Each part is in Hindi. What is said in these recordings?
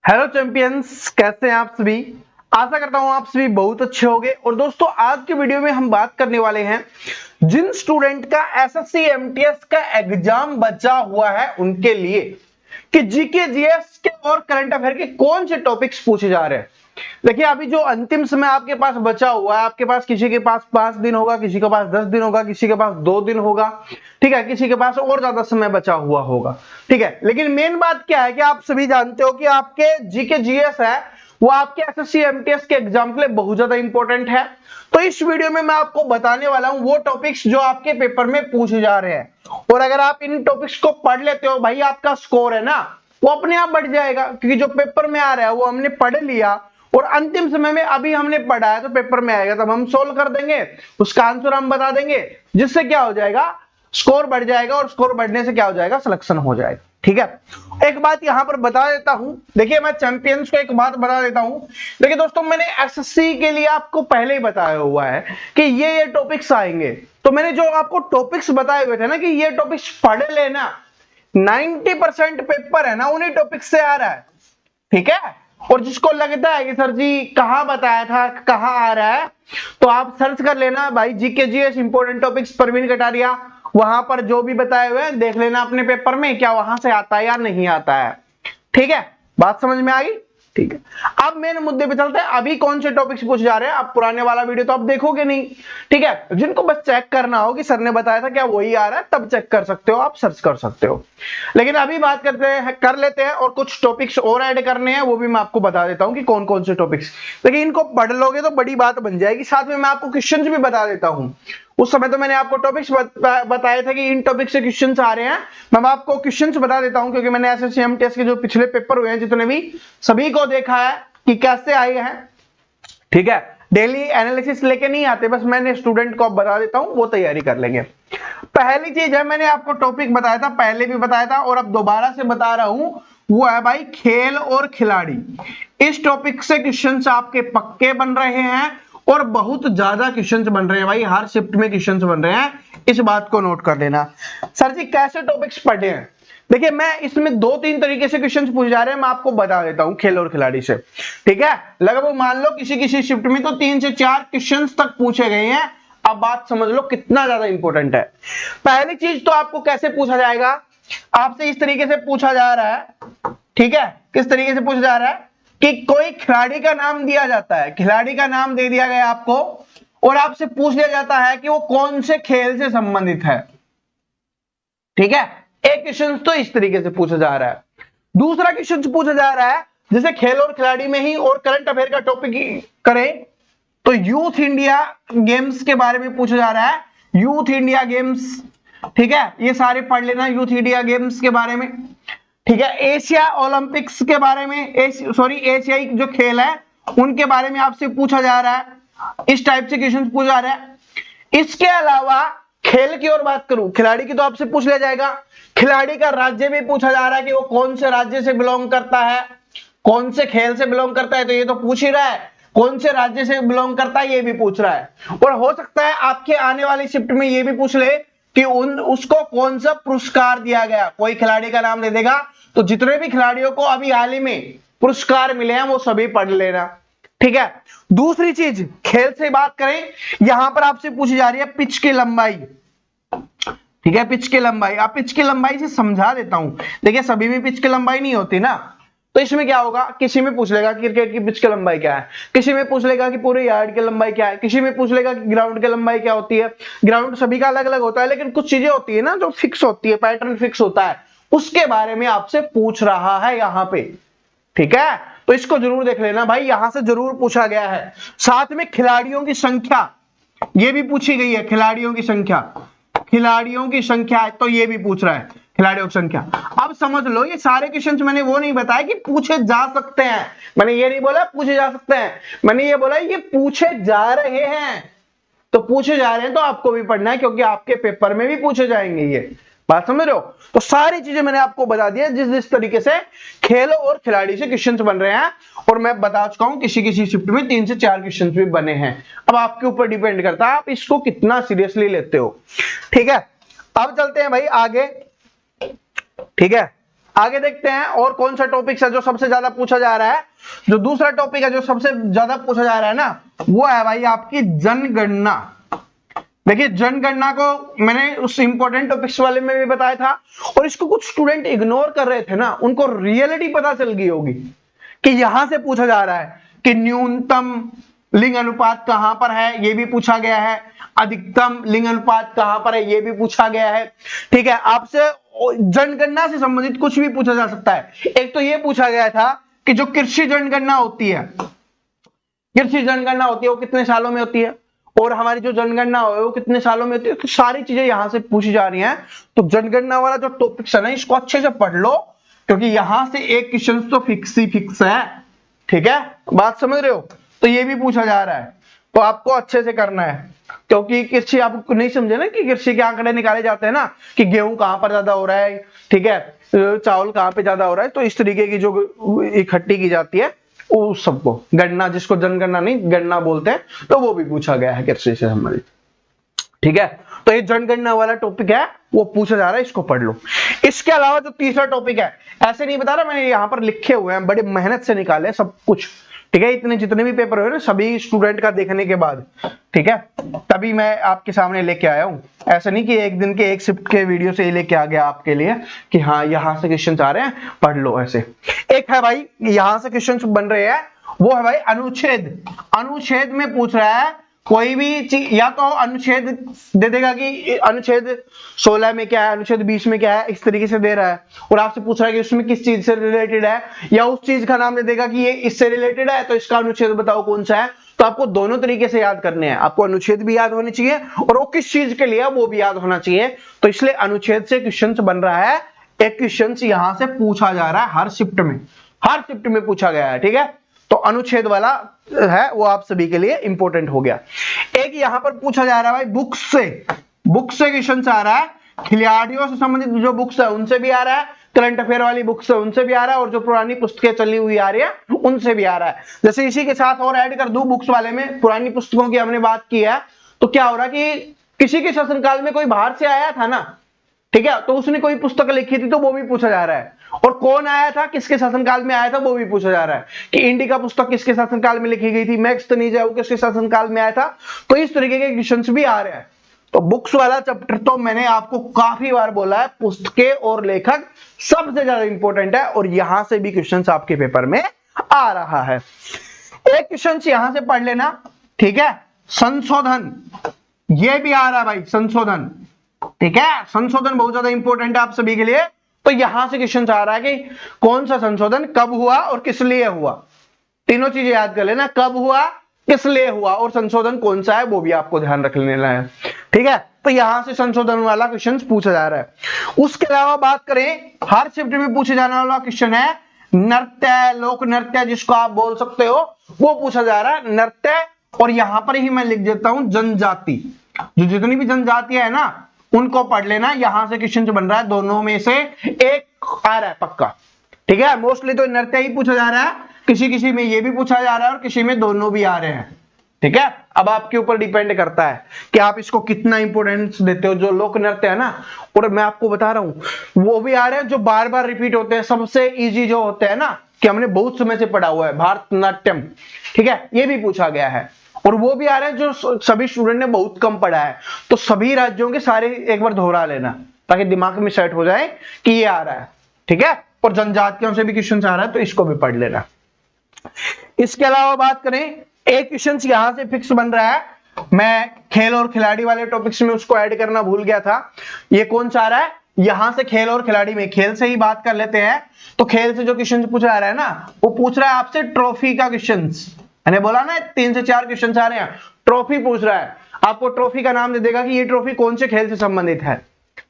हेलो चैंपियंस, कैसे हैं आप सभी। आशा करता हूं आप सभी बहुत अच्छे होंगे। और दोस्तों, आज के वीडियो में हम बात करने वाले हैं जिन स्टूडेंट का एसएससी एमटीएस का एग्जाम बचा हुआ है उनके लिए कि जीके जीएस के और करंट अफेयर के कौन से टॉपिक्स पूछे जा रहे हैं। देखिए, अभी जो अंतिम समय आपके पास बचा हुआ है, आपके पास किसी के पास 5 दिन होगा, किसी के पास 10 दिन होगा, किसी के पास 2 दिन होगा, ठीक है, किसी के पास और ज्यादा समय बचा हुआ होगा, ठीक है। लेकिन मेन बात क्या है कि आप सभी जानते हो कि आपके जीके जीएस है वो आपके एसएससी एमटीएस के एग्जाम के लिए बहुत ज्यादा इंपॉर्टेंट है। तो इस वीडियो में मैं आपको बताने वाला हूं वो टॉपिक्स जो आपके पेपर में पूछे जा रहे हैं। और अगर आप इन टॉपिक्स को पढ़ लेते हो भाई, आपका स्कोर है ना वो अपने आप बढ़ जाएगा, क्योंकि जो पेपर में आ रहा है वो हमने पढ़ लिया और अंतिम समय में अभी हमने पढ़ा है तो पेपर में आएगा तब हम सोल्व कर देंगे, उसका आंसर हम बता देंगे, जिससे क्या हो जाएगा, स्कोर बढ़ जाएगा। और स्कोर बढ़ने से क्या हो जाएगा, सिलेक्शन हो जाएगा। ठीक है, एक बात यहां पर बता देता हूं। देखिए, मैं चैंपियंस को एक बात बता देता हूं। देखिए दोस्तों, मैंने एसएससी के लिए आपको पहले ही बताया हुआ है कि ये टॉपिक्स आएंगे। तो मैंने जो आपको टॉपिक्स बताए हुए थे ना कि ये टॉपिक्स पढ़ लेना, 90% पेपर है ना उन्हीं टॉपिक्स से आ रहा है। ठीक है, और जिसको लगता है कि सर जी कहां बताया था, कहां आ रहा है, तो आप सर्च कर लेना भाई GK GS important topics Praveen Kataria, वहां पर जो भी बताए हुए हैं देख लेना अपने पेपर में क्या वहां से आता है या नहीं आता है। ठीक है, बात समझ में आ गई। ठीक है, अब मेन मुद्दे पे चलते हैं। अभी कौन से टॉपिक्स पूछे जा रहे हैं, अब पुराने वाला वीडियो तो आप देखोगे नहीं। ठीक है, जिनको बस चेक करना हो कि सर ने बताया था क्या वही आ रहा है, तब चेक कर सकते हो, आप सर्च कर सकते हो। लेकिन अभी बात करते हैं, कर लेते हैं, और कुछ टॉपिक्स और ऐड करने हैं, वो भी मैं आपको बता देता हूं कि कौन कौन से टॉपिक्स। देखिए, इनको पढ़ लोगे तो बड़ी बात बन जाएगी, साथ में मैं आपको क्वेश्चंस भी बता देता हूं। उस समय तो मैंने आपको टॉपिक्स बताए थे कि इन टॉपिक से क्वेश्चंस आ रहे हैं, मैं आपको क्वेश्चंस बता देता हूं, क्योंकि मैंने एसएससी एमटीएस के जो पिछले पेपर हुए हैं जितने भी, सभी को देखा है कि कैसे आए हैं। ठीक है, डेली एनालिसिस लेके नहीं आते, बस मैंने स्टूडेंट को अब बता देता हूं, वो तैयारी कर लेंगे। पहली चीज है, मैंने आपको टॉपिक बताया था, पहले भी बताया था और अब दोबारा से बता रहा हूं, वो है भाई खेल और खिलाड़ी। इस टॉपिक से क्वेश्चंस आपके पक्के बन रहे हैं और बहुत ज्यादा क्वेश्चंस बन रहे हैं भाई, हर शिफ्ट में क्वेश्चंस बन रहे हैं, इस बात को नोट कर लेना। सर जी कैसे टॉपिक्स पढ़े हैं, देखिए मैं इसमें 2-3 तरीके से क्वेश्चंस पूछे जा रहे हैं, मैं आपको बता देता हूं खेल और खिलाड़ी से। ठीक है, लगभग मान लो किसी किसी शिफ्ट में तो 3 से 4 क्वेश्चंस तक पूछे गए हैं। अब बात समझ लो कितना ज्यादा इंपॉर्टेंट है। पहली चीज तो आपको कैसे पूछा जाएगा, आपसे इस तरीके से पूछा जा रहा है। ठीक है, किस तरीके से पूछा जा रहा है कि कोई खिलाड़ी का नाम दिया जाता है, खिलाड़ी का नाम दे दिया गया आपको और आपसे पूछ लिया जाता है कि वो कौन से खेल से संबंधित है। ठीक है, एक क्वेश्चन तो इस तरीके से पूछा जा रहा है। दूसरा क्वेश्चन पूछा जा रहा है, जैसे खेल और खिलाड़ी में ही और करंट अफेयर का टॉपिक करें तो यूथ इंडिया गेम्स के बारे में पूछा जा रहा है। यूथ इंडिया गेम्स, ठीक है, ये सारे पढ़ लेना यूथ इंडिया गेम्स के बारे में। ठीक है, एशिया ओलंपिक्स के बारे में, एशियाई जो खेल है उनके बारे में आपसे पूछा जा रहा है। इस टाइप से क्वेश्चन पूछा जा रहा है। इसके अलावा खेल की और बात करूं, खिलाड़ी की तो आपसे पूछ लिया जाएगा, खिलाड़ी का राज्य भी पूछा जा रहा है कि वो कौन से राज्य से बिलोंग करता है, कौन से खेल से बिलोंग करता है, तो ये तो पूछ ही रहा है, कौन से राज्य से बिलोंग करता है ये भी पूछ रहा है। और हो सकता है आपके आने वाली शिफ्ट में ये भी पूछ ले कि उसको कौन सा पुरस्कार दिया गया, कोई खिलाड़ी का नाम दे देगा, तो जितने भी खिलाड़ियों को अभी हाल ही में पुरस्कार मिले हैं वो सभी पढ़ लेना। ठीक है, दूसरी चीज खेल से बात करें, यहां पर आपसे पूछी जा रही है पिच की लंबाई। ठीक है, पिच की लंबाई, आप पिच की लंबाई से समझा देता हूं। देखिए, सभी में पिच की लंबाई नहीं होती ना, तो इसमें क्या होगा, किसी में पूछ लेगा क्रिकेट की पिच की लंबाई क्या है, किसी में पूछ लेगा कि पूरे यार्ड की लंबाई क्या है, किसी में पूछ लेगा कि ग्राउंड की लंबाई क्या होती है। ग्राउंड सभी का अलग अलग होता है, लेकिन कुछ चीजें होती है ना जो फिक्स होती है, पैटर्न फिक्स होता है, उसके बारे में आपसे पूछ रहा है यहां पे। ठीक है, तो इसको जरूर देख लेना भाई, यहां से जरूर पूछा गया है। साथ में खिलाड़ियों की संख्या ये भी पूछी गई है, खिलाड़ियों की संख्या, खिलाड़ियों की संख्या तो ये भी पूछ रहा है, खिलाड़ियों की संख्या। अब समझ लो, ये सारे क्वेश्चंस मैंने वो नहीं बताया कि पूछे जा सकते हैं, मैंने ये नहीं बोला पूछे जा सकते हैं, मैंने ये बोला ये पूछे जा रहे हैं। तो पूछे जा रहे हैं तो आपको भी पढ़ना है, क्योंकि आपके पेपर में भी पूछे जाएंगे, ये बात समझ रहे हो। तो सारी चीजें मैंने आपको बता दी है, जिस जिस तरीके से खेल और खिलाड़ी से क्वेश्चंस बन रहे हैं, और मैं बता चुका हूं किसी किसी शिफ्ट में 3 से 4 क्वेश्चंस भी बने हैं। अब आपके ऊपर डिपेंड करता है आप इसको कितना सीरियसली लेते हो। ठीक है, अब चलते हैं भाई आगे। ठीक है, आगे देखते हैं और कौन सा टॉपिक है जो सबसे ज्यादा पूछा जा रहा है। जो दूसरा टॉपिक है जो सबसे ज्यादा पूछा जा रहा है ना, वो है भाई आपकी जनगणना। देखिए जनगणना को मैंने उस इंपॉर्टेंट टॉपिक्स वाले में भी बताया था, और इसको कुछ स्टूडेंट इग्नोर कर रहे थे ना, उनको रियलिटी पता चल गई होगी कि यहां से पूछा जा रहा है कि न्यूनतम लिंग अनुपात कहां पर है, ये भी पूछा गया है। अधिकतम लिंग अनुपात कहां पर है, ये भी पूछा गया है। ठीक है, आपसे जनगणना से संबंधित कुछ भी पूछा जा सकता है। एक तो ये पूछा गया था कि जो कृषि जनगणना होती है, कृषि जनगणना होती है वो कितने सालों में होती है, और हमारी जो जनगणना है वो कितने सालों में होती है। तो सारी चीजें यहां से पूछी जा रही हैं। तो जनगणना वाला जो टॉपिक है ना, इसको अच्छे से पढ़ लो, क्योंकि यहां से एक क्वेश्चन तो फिक्स ही फिक्स है। ठीक है, बात समझ रहे हो। तो ये भी पूछा जा रहा है, तो आपको अच्छे से करना है, क्योंकि कृषि आप नहीं समझे ना कि कृषि के आंकड़े निकाले जाते हैं ना, कि गेहूं कहां पर ज्यादा हो रहा है, ठीक है, चावल कहां पे ज्यादा हो रहा है। तो इस तरीके की जो इकट्ठी की जाती है उस सबको गणना, जिसको जनगणना नहीं गणना बोलते हैं, तो वो भी पूछा गया है कृषि से संबंधित। ठीक है, तो ये जनगणना वाला टॉपिक है वो पूछा जा रहा है, इसको पढ़ लो। इसके अलावा जो तीसरा टॉपिक है, ऐसे नहीं बता रहा, मैंने यहां पर लिखे हुए हैं, बड़ी मेहनत से निकाले सब कुछ। ठीक है, इतने जितने भी पेपर हुए ना सभी स्टूडेंट का देखने के बाद, ठीक है, तभी मैं आपके सामने लेके आया हूं। ऐसा नहीं कि एक दिन के एक शिफ्ट के वीडियो से लेके आ गया आपके लिए कि हाँ यहां से क्वेश्चन आ रहे हैं पढ़ लो। ऐसे एक है भाई, यहां से क्वेश्चन बन रहे हैं, वो है भाई अनुच्छेद। अनुच्छेद में पूछ रहा है कोई भी चीज, या तो अनुच्छेद दे देगा कि अनुच्छेद 16 में क्या है, अनुच्छेद 20 में क्या है, इस तरीके से दे रहा है, और आपसे पूछ रहा है कि उसमें किस चीज से रिलेटेड है, या उस चीज का नाम दे देगा कि ये इससे रिलेटेड है, तो इसका अनुच्छेद बताओ कौन सा है। तो आपको दोनों तरीके से याद करने हैं, आपको अनुच्छेद भी याद होने चाहिए और वो किस चीज के लिए वो भी याद होना चाहिए। तो इसलिए अनुच्छेद से क्वेश्चन बन रहा है, एक क्वेश्चन यहां से पूछा जा रहा है हर शिफ्ट में, हर शिफ्ट में पूछा गया है। ठीक है, तो अनुच्छेद वाला है वो आप सभी के लिए इंपॉर्टेंट हो गया। एक यहां पर पूछा जा रहा है भाई बुक्स से, बुक्स से क्वेश्चन आ रहा है, खिलाड़ियों से संबंधित जो बुक्स है उनसे भी आ रहा है, करंट अफेयर वाली बुक्स है उनसे भी आ रहा है, और जो पुरानी पुस्तकें चली हुई आ रही है उनसे भी आ रहा है। जैसे इसी के साथ और ऐड कर दूं, बुक्स वाले में पुरानी पुस्तकों की हमने बात की है, तो क्या हो रहा है कि किसी के शासनकाल में कोई बाहर से आया था ना, ठीक है, तो उसने कोई पुस्तक लिखी थी, तो वो भी पूछा जा रहा है। और कौन आया था, किसके शासनकाल में आया था, वो भी पूछा जा रहा है कि इंडिका पुस्तक किसके शासनकाल में लिखी गई थी, मैक्सनीज वो किसके शासनकाल में आया था। तो इस तरीके के क्वेश्चंस भी आ रहे हैं। तो बुक्स वाला चैप्टर तो मैंने आपको काफी बार बोला है, पुस्तकें और लेखक सबसे ज्यादा इंपॉर्टेंट है, और यहां से भी क्वेश्चंस आपके पेपर में आ रहा है। एक क्वेश्चन यहां से पढ़ लेना, ठीक है। संशोधन, ये भी आ रहा है भाई, संशोधन, ठीक है, संशोधन बहुत ज्यादा इंपॉर्टेंट है आप सभी के लिए। तो यहां से क्वेश्चन आ रहा है कि कौन सा संशोधन कब हुआ और किस लिए हुआ, तीनों चीजें याद कर लेना, कब हुआ, किस लिए हुआ, और संशोधन कौन सा है वो भी आपको ध्यान रख लेना है। ठीक है, तो यहां से संशोधन वाला क्वेश्चन पूछा जा रहा है। उसके अलावा बात करें, हर शिफ्ट में पूछे जाने वाला क्वेश्चन है नृत्य, लोक नृत्य जिसको आप बोल सकते हो, वो पूछा जा रहा है नृत्य। और यहां पर ही मैं लिख देता हूं जनजाति, जो जितनी भी जनजातियां है ना उनको पढ़ लेना, यहां से क्वेश्चन बन रहा है, दोनों में से एक आ रहा है पक्का। ठीक है, मोस्टली तो नृत्य ही पूछा जा रहा है, किसी किसी में ये भी पूछा जा रहा है और किसी में दोनों भी आ रहे हैं। ठीक है, अब आपके ऊपर डिपेंड करता है कि आप इसको कितना इंपोर्टेंस देते हो। जो लोक नृत्य है ना, और मैं आपको बता रहा हूं वो भी आ रहे हैं जो बार बार रिपीट होते हैं, सबसे इजी जो होते हैं ना, कि हमने बहुत समय से पढ़ा हुआ है, भारतनाट्यम, ठीक है, ये भी पूछा गया है। और वो भी आ रहे हैं जो सभी स्टूडेंट ने बहुत कम पढ़ा है, तो सभी राज्यों के सारे एक बार दोहरा लेना ताकि दिमाग में सेट हो जाए कि ये आ रहा है। ठीक है, और जनजातियों से भी क्वेश्चन आ रहा है, तो इसको भी पढ़ लेना। इसके अलावा बात करें, एक क्वेश्चन यहां से फिक्स बन रहा है, मैं खेल और खिलाड़ी वाले टॉपिक्स में उसको ऐड करना भूल गया था। ये कौन सा आ रहा है, यहां से खेल और खिलाड़ी में, खेल से ही बात कर लेते हैं। तो खेल से जो क्वेश्चन पूछा जा रहा है ना, वो पूछ रहा है आपसे ट्रॉफी का क्वेश्चन। मैंने बोला ना 3 से 4 क्वेश्चन आ रहे हैं, ट्रॉफी पूछ रहा है, आपको ट्रॉफी का नाम दे देगा कि ये ट्रॉफी कौन से खेल से संबंधित है।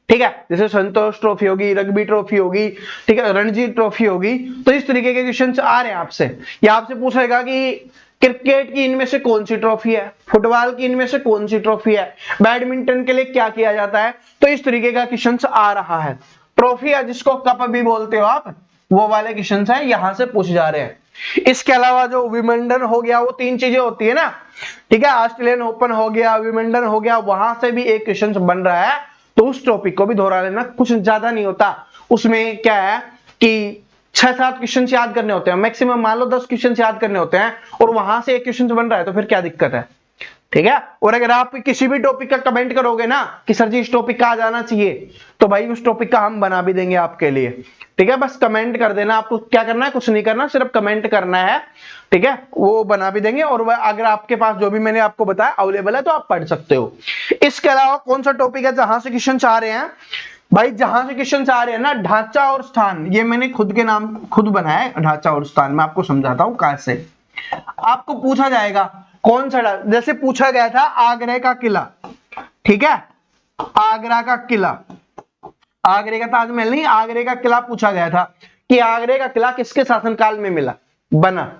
ठीक है, जैसे संतोष ट्रॉफी होगी, रग्बी ट्रॉफी होगी, ठीक है, रणजी ट्रॉफी होगी। तो इस तरीके के क्वेश्चन आ रहे हैं आपसे। या आपसे पूछेगा कि क्रिकेट की इनमें से कौन सी ट्रॉफी है, फुटबॉल की इनमें से कौन सी ट्रॉफी है, बैडमिंटन के लिए क्या किया जाता है। तो इस तरीके का क्वेश्चन आ रहा है। ट्रॉफी है जिसको कप भी बोलते हो आप, वो वाले क्वेश्चन है यहां से पूछे जा रहे हैं। इसके अलावा जो विमेंडन हो गया, वो 3 चीजें होती है ना, ठीक है, ऑस्ट्रेलियन ओपन हो गया, विमेंडन हो गया, वहां से भी एक क्वेश्चन बन रहा है। तो उस टॉपिक को भी दोहरा लेना, कुछ ज्यादा नहीं होता उसमें। क्या है, कि 6-7 क्वेश्चन याद करने होते हैं, मैक्सिमम मान लो 10 क्वेश्चन याद करने होते हैं और वहां से एक क्वेश्चन बन रहा है, तो फिर क्या दिक्कत है? ठीक है। और अगर आप किसी भी टॉपिक का कमेंट करोगे ना कि सर जी इस टॉपिक का आ जाना चाहिए, तो भाई उस टॉपिक का हम बना भी देंगे आपके लिए। ठीक है, बस कमेंट कर देना, आपको क्या करना है, कुछ नहीं करना, सिर्फ कमेंट करना है। ठीक है, वो बना भी देंगे। और अगर आपके पास जो भी मैंने आपको बताया अवेलेबल है तो आप पढ़ सकते हो। इसके अलावा कौन सा टॉपिक है जहां से क्वेश्चन आ रहे हैं? भाई जहां से क्वेश्चन आ रहे हैं ना, ढांचा और स्थान, ये मैंने खुद के नाम खुद बनाया है, ढांचा और स्थान। मैं आपको समझाता हूं कैसे। आपको पूछा जाएगा कौन सा, जैसे पूछा गया था आगरा का किला। ठीक है, आगरा का किला, आगरे का ताजमहल नहीं, आगरे का किला पूछा गया था कि आगरे का किला किसके शासनकाल में मिला, बना।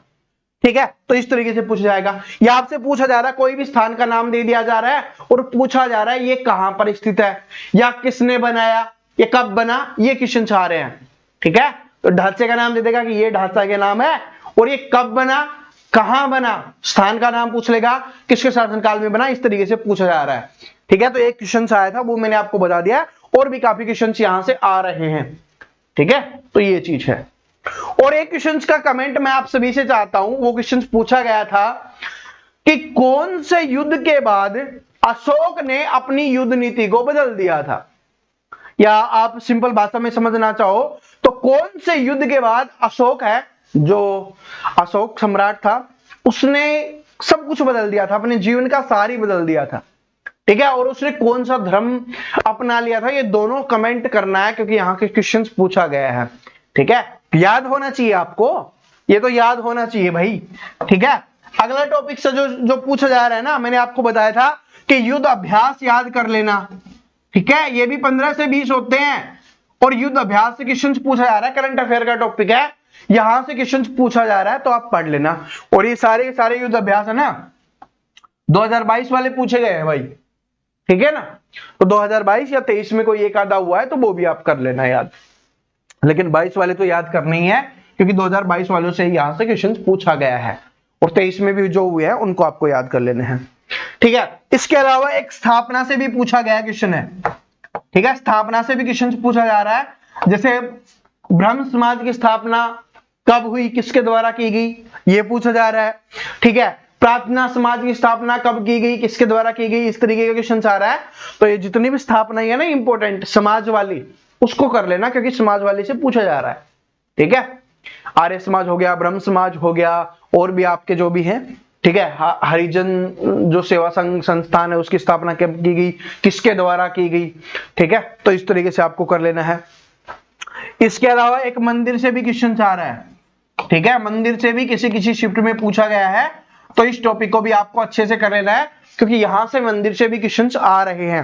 ठीक है, तो इस तरीके से पूछा जाएगा। या आपसे पूछा जा रहा है, कोई भी स्थान का नाम दे दिया जा रहा है और पूछा जा रहा है ये कहां पर स्थित है, या किसने बनाया, ये कब बना, ये क्वेश्चन आ रहे हैं। ठीक है, तो ढांचे का नाम दे देगा कि ये ढांचा के नाम है, और ये कब बना, कहां बना, स्थान का नाम पूछ लेगा, किसके शासनकाल में बना, इस तरीके से पूछा जा रहा है। ठीक है, तो एक क्वेश्चन आया था वो मैंने आपको बता दिया, और भी काफी क्वेश्चन यहां से आ रहे हैं। ठीक है, तो ये चीज है। और एक क्वेश्चन का कमेंट मैं आप सभी से चाहता हूं, वो क्वेश्चन पूछा गया था कि कौन से युद्ध के बाद अशोक ने अपनी युद्ध नीति को बदल दिया था, या आप सिंपल भाषा में समझना चाहो तो कौन से युद्ध के बाद अशोक है, जो अशोक सम्राट था, उसने सब कुछ बदल दिया था, अपने जीवन का सार ही बदल दिया था। ठीक है, और उसने कौन सा धर्म अपना लिया था, ये दोनों कमेंट करना है, क्योंकि यहाँ के क्वेश्चन पूछा गया है। ठीक है, याद होना चाहिए आपको, ये तो याद होना चाहिए भाई। ठीक है, अगला टॉपिक से जो पूछा जा रहा है ना, मैंने आपको बताया था कि युद्ध अभ्यास याद कर लेना। ठीक है, ये भी 15 से 20 होते हैं, और युद्ध अभ्यास से क्वेश्चन पूछा जा रहा है, करंट अफेयर का टॉपिक है, यहां से क्वेश्चन पूछा जा रहा है, तो आप पढ़ लेना। और ये सारे युद्ध अभ्यास है ना 2022 वाले पूछे गए हैं भाई। ठीक है ना, तो 2022 या 23 में कोई एक आधा हुआ है तो वो भी आप कर लेना याद, लेकिन 22 वाले तो याद करने ही है, क्योंकि 2022 वालों से यहां से क्वेश्चन पूछा गया है, और 23 में भी जो हुए हैं उनको आपको याद कर लेने हैं। ठीक है, इसके अलावा एक स्थापना से भी पूछा गया क्वेश्चन है। ठीक है, स्थापना से भी क्वेश्चन पूछा जा रहा है, जैसे ब्रह्म समाज की स्थापना कब हुई, किसके द्वारा की गई, ये पूछा जा रहा है। ठीक है, प्रार्थना समाज की स्थापना कब की गई, किसके द्वारा की गई, इस तरीके का क्वेश्चन आ रहा है। तो ये जितनी भी स्थापना है ना इंपॉर्टेंट समाज वाली, उसको कर लेना, क्योंकि समाज वाली से पूछा जा रहा है। ठीक है, आर्य समाज हो गया, ब्रह्म समाज हो गया, और भी आपके जो भी हैं। ठीक है, हरिजन जो सेवा संघ संस्थान है उसकी स्थापना कब की गई, किसके द्वारा की गई। ठीक है, तो इस तरीके से आपको कर लेना है। इसके अलावा एक मंदिर से भी क्वेश्चन आ रहा है। ठीक है, मंदिर से भी किसी शिफ्ट में पूछा गया है, तो इस टॉपिक को भी आपको अच्छे से कर लेना है, क्योंकि यहां से मंदिर से भी क्वेश्चन आ रहे हैं।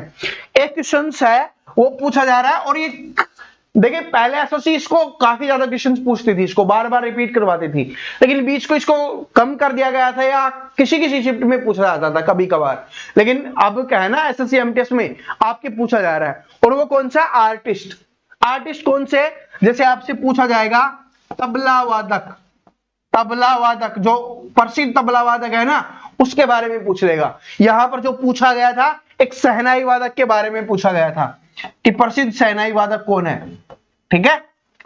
एक क्वेश्चन है वो पूछा जा रहा है, और ये देखिए पहले एसएससी इसको काफी ज्यादा क्वेश्चन पूछती थी, इसको बार बार रिपीट करवाती थी, लेकिन बीच को इसको कम कर दिया गया था, या किसी शिफ्ट में पूछा जाता था कभी कभार। लेकिन अब क्या है ना, एसएससी एमटीएस में आपके पूछा जा रहा है, और वो कौन सा, आर्टिस्ट। आर्टिस्ट कौन से, जैसे आपसे पूछा जाएगा तबला वादक, तबला वादक जो प्रसिद्ध तबला वादक है ना, उसके बारे में पूछ लेगा। यहां पर जो पूछा गया था एक शहनाई वादक के बारे में पूछा गया था कि प्रसिद्ध शहनाई वादक कौन है। ठीक है,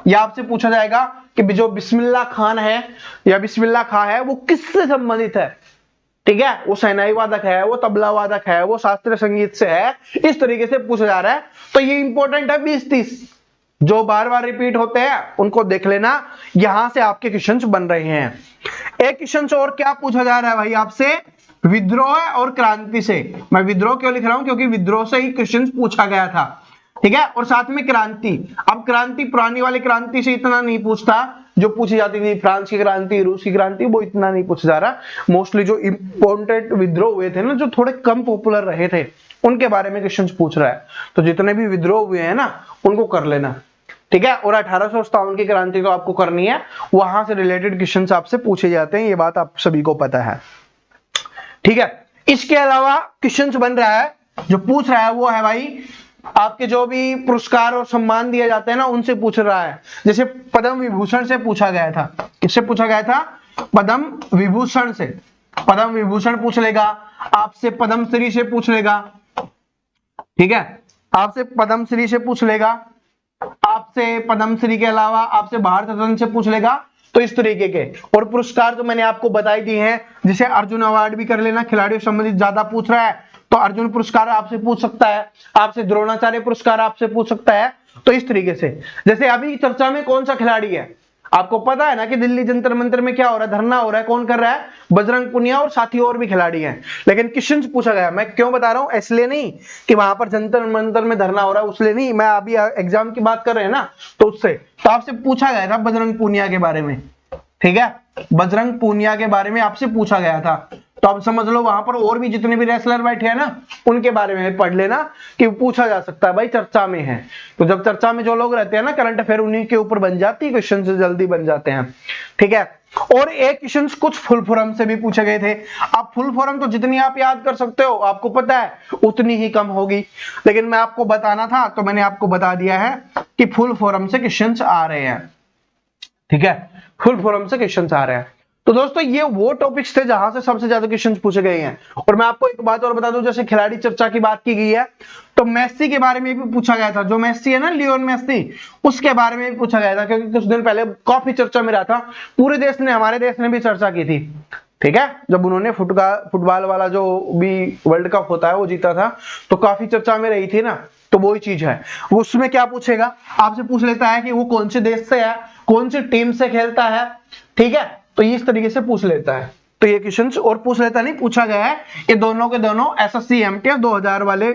यह आपसे पूछा जाएगा कि जो बिस्मिल्लाह खान है या बिस्मिल्लाह खां है वो किससे संबंधित है। ठीक है, वो शहनाई वादक है, वो तबला वादक है, वो शास्त्रीय संगीत से है, इस तरीके से पूछा जा रहा है। तो ये इंपॉर्टेंट है, 20-30 जो बार बार रिपीट होते हैं उनको देख लेना, यहां से आपके क्वेश्चंस बन रहे हैं। एक क्वेश्चन और क्या पूछा जा रहा है भाई आपसे, विद्रोह और क्रांति से। मैं विद्रोह क्यों लिख रहा हूं, क्योंकि विद्रोह से ही क्वेश्चन पूछा गया था। ठीक है, और साथ में क्रांति। अब क्रांति पुरानी वाली क्रांति से इतना नहीं पूछता, जो पूछी जाती थी फ्रांस की क्रांति, रूस की क्रांति, वो इतना नहीं पूछा जा रहा। मोस्टली जो इंपॉर्टेंट विद्रोह हुए थे ना, जो थोड़े कम पॉपुलर रहे थे, उनके बारे में क्वेश्चन पूछ रहा है। तो जितने भी विद्रोह हुए हैं ना उनको कर लेना। ठीक है, और 1857 की क्रांति तो आपको करनी है, वहां से रिलेटेड क्वेश्चंस आपसे पूछे जाते हैं, ये बात आप सभी को पता है। ठीक है, इसके अलावा क्वेश्चंस बन रहा है, जो पूछ रहा है वो है भाई आपके जो भी पुरस्कार और सम्मान दिए जाते हैं ना, उनसे पूछ रहा है। जैसे पद्म विभूषण से पूछा गया था, किससे पूछा गया था, पद्म विभूषण से। पद्म विभूषण पूछ लेगा, आपसे पद्मश्री से पूछ लेगा। ठीक है, आपसे पद्मश्री से पूछ लेगा, आपसे आपसे पद्मश्री के अलावा आपसे भारत रत्न से पूछ लेगा, तो इस तरीके के। और पुरस्कार तो मैंने आपको बताई दी है, जिसे अर्जुन अवार्ड भी कर लेना, खिलाड़ियों संबंधित ज्यादा पूछ रहा है तो अर्जुन पुरस्कार आपसे पूछ सकता है, आपसे द्रोणाचार्य पुरस्कार आपसे पूछ सकता है। तो इस तरीके से, जैसे अभी चर्चा में कौन सा खिलाड़ी है, आपको पता है ना कि दिल्ली जंतर मंतर में क्या हो रहा है, धरना हो रहा है, कौन कर रहा है, बजरंग पुनिया और साथी और भी खिलाड़ी हैं। लेकिन क्वेश्चन पूछा गया, मैं क्यों बता रहा हूं, इसलिए नहीं कि वहां पर जंतर मंतर में धरना हो रहा है उसलिए नहीं, मैं अभी एग्जाम की बात कर रहे हैं ना, तो उससे तो आपसे पूछा गया था बजरंग पुनिया के बारे में, ठीक है, बजरंग पुनिया के बारे में आपसे पूछा गया था। तो आप समझ लो वहां पर और भी जितने भी रेसलर बैठे हैं ना, उनके बारे में पढ़ लेना कि पूछा जा सकता है, भाई चर्चा में है। तो जब चर्चा में जो लोग रहते हैं ना, करंट अफेयर, उन्हीं के ऊपर बन जाती है, क्वेश्चन से जल्दी बन जाते हैं, ठीक है। और एक क्वेश्चन कुछ फुल फॉर्म से भी पूछे गए थे। आप फुल फॉर्म तो जितनी आप याद कर सकते हो, आपको पता है उतनी ही कम होगी, लेकिन मैं आपको बताना था तो मैंने आपको बता दिया है कि फुल फॉर्म से क्वेश्चन आ रहे हैं, ठीक है, फुल फॉर्म से क्वेश्चन आ रहे हैं। तो दोस्तों ये वो टॉपिक्स थे जहां से सबसे ज्यादा क्वेश्चंस पूछे गए हैं। और मैं आपको एक बात और बता दूं, जैसे खिलाड़ी चर्चा की बात की गई है, तो मेस्सी के बारे में भी पूछा गया था, जो मेस्सी है ना, लियोन मेस्सी, उसके बारे में भी पूछा गया था, क्योंकि कुछ दिन पहले काफी चर्चा में रहा था, पूरे देश ने, हमारे देश ने भी चर्चा की थी, ठीक है, जब उन्होंने फुटबॉल वाला जो भी वर्ल्ड कप होता है वो जीता था, तो काफी चर्चा में रही थी ना। तो वही चीज है, वो उसमें क्या पूछेगा, आपसे पूछ लेता है कि वो कौन से देश से है, कौन सी टीम से खेलता है, ठीक है, तो इस तरीके से पूछ लेता है। तो ये क्वेश्चंस और पूछ लेता नहीं, पूछा गया है, ये दोनों के दोनों एसएससी एमटीएस 2000 वाले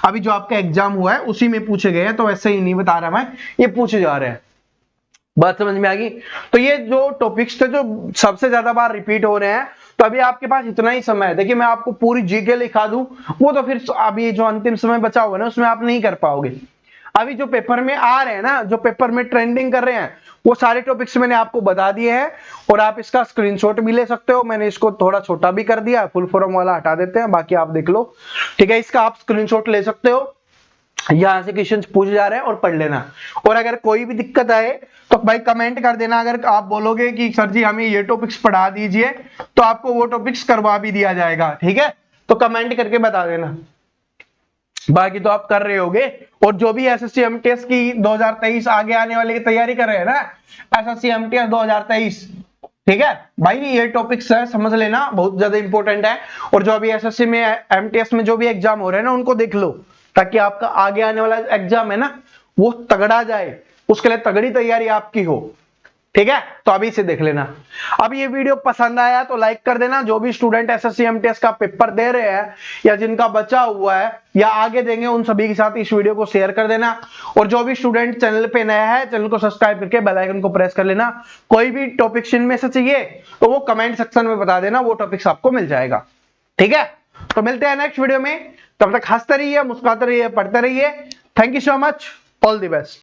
अभी जो आपका एग्जाम हुआ है उसी में पूछे गए हैं, तो वैसे ही नहीं बता रहा मैं, ये पूछे जा रहे हैं। बात समझ में आ गई। तो ये जो टॉपिक्स थे जो सबसे ज्यादा बार रिपीट हो रहे हैं, तो अभी आपके पास इतना ही समय है। देखिए मैं आपको पूरी जीके लिखा दूं, वो तो फिर अभी जो अंतिम समय बचा हुआ है ना, उसमें आप नहीं कर पाओगे। अभी जो पेपर में आ रहे हैं ना, जो पेपर में ट्रेंडिंग कर रहे हैं, वो सारे टॉपिक्स मैंने आपको बता दिए हैं, और आप इसका स्क्रीनशॉट भी ले सकते हो। मैंने इसको थोड़ा छोटा भी कर दिया, फुल फॉर्म वाला हटा देते हैं, बाकी आप देख लो, ठीक है। इसका आप स्क्रीनशॉट ले सकते हो, यहां से क्वेश्चन पूछे जा रहे हैं, और पढ़ लेना। और अगर कोई भी दिक्कत आए तो भाई कमेंट कर देना। अगर आप बोलोगे कि सर जी हमें ये टॉपिक्स पढ़ा दीजिए, तो आपको वो टॉपिक्स करवा भी दिया जाएगा, ठीक है। तो कमेंट करके बता देना, बाकी तो आप कर रहे होगे। और जो भी एसएससी एमटीएस की 2023 आगे आने वाले की तैयारी कर रहे हैं ना, एसएससी एमटीएस 2023, ठीक है भाई, ये टॉपिक्स है, समझ लेना, बहुत ज्यादा इंपॉर्टेंट है। और जो अभी एसएससी में, एमटीएस में जो भी एग्जाम हो रहे हैं ना, उनको देख लो, ताकि आपका आगे आने वाला एग्जाम है ना, वो तगड़ा जाए, उसके लिए तगड़ी तैयारी आपकी हो, ठीक है। तो अभी से देख लेना। अब ये वीडियो पसंद आया तो लाइक कर देना। जो भी स्टूडेंट एसएससी एमटीएस का पेपर दे रहे हैं या जिनका बचा हुआ है या आगे देंगे, उन सभी के साथ इस वीडियो को शेयर कर देना। और जो भी स्टूडेंट चैनल पे नया है, चैनल को सब्सक्राइब करके बेल आइकन को प्रेस कर लेना। कोई भी टॉपिक्स इनमें से चाहिए तो वो कमेंट सेक्शन में बता देना, वो टॉपिक्स आपको मिल जाएगा, ठीक है। तो मिलते हैं नेक्स्ट वीडियो में, तब तक हंसते रहिए, मुस्कुराते रहिए, पढ़ते रहिए। Thank you so much, all the best.